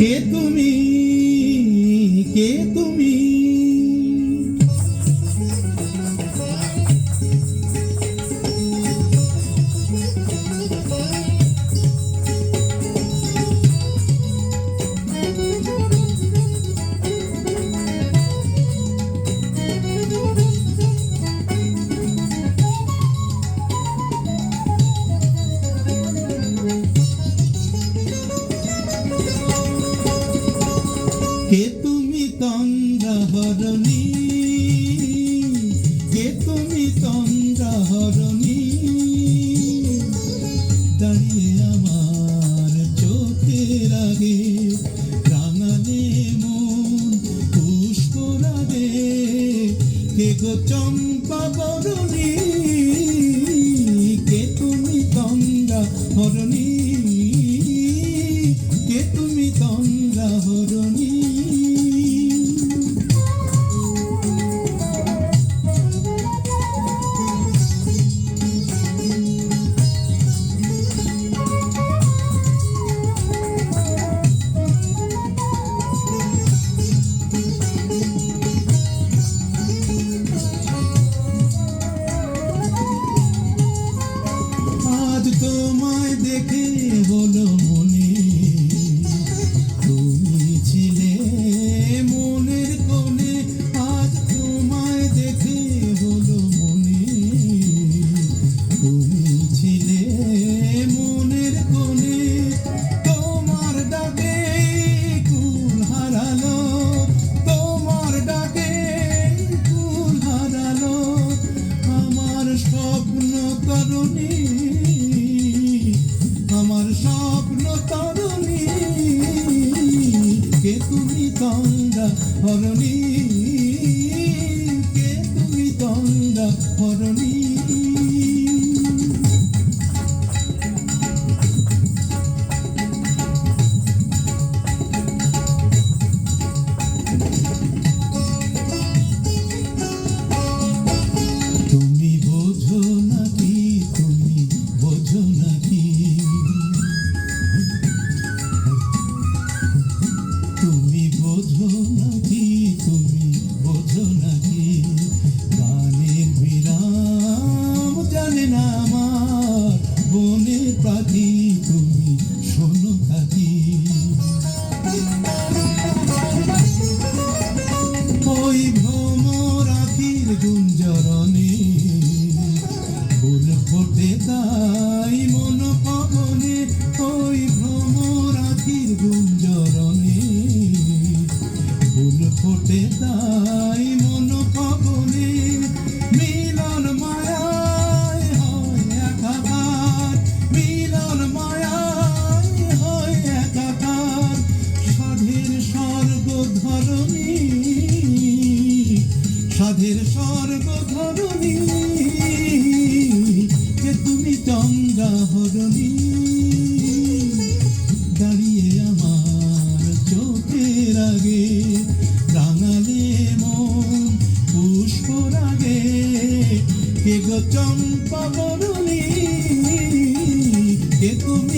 কে তুমি, কে তুমি? কে তুমি তন্দ্রাহরণী, কে তুমি তন্দ্রাহরণী? দাঁড়িয়ে আমার চোখের আগে রাঙালে মন পুষ্পরাগে, কে গো চম্পা বরণী? কে তুমি তন্দ্রাহরণী, কে তুমি তন্দ্রাহরণী? আজ তোমায় দেখে হলো মনে, তুমি ছিলে মনের কোণে। আজ তোমায় দেখে হলো মনে, তুমি ছিলে মনের কোণে। তোমার ডাকে কুল হারালো, তোমার ডাকে কুল হারালো আমার স্বপ্ন তরুণী, আমার স্বপ্ন তরুণী। কে তুমি তন্দ্রাহরণী, কে তুমি তন্দ্রাহরণী? তুমি বোঝো নাকি, তুমি বোঝো নাকি? তুমি বোঝো নাকি, তুমি বোঝো নাকি? গানের বিরাম জানে না আমার বনের পাখি, তুমি শোনো থাকি। ওই ভ্রমর আখির গুঞ্জরণে ফুল ফোটে তাই মন পবনে। ওই ভ্রমর আখির গুঞ্জরণে ফুল ফোটে তাই মন পবনে। মিলন মায়ায় হয় একাকার, মিলন মায়ায় হয় একাকার। সাধের স্বর্গ ধরণী, সাধের স্বর্গ ধরণী। কে তুমি তন্দ্রাহরণী, দাঁড়িয়ে আমার চোখের আগে রাঙালে মন পুষ্পরাগে। কে গো চম্পা বরণী, কে তুমি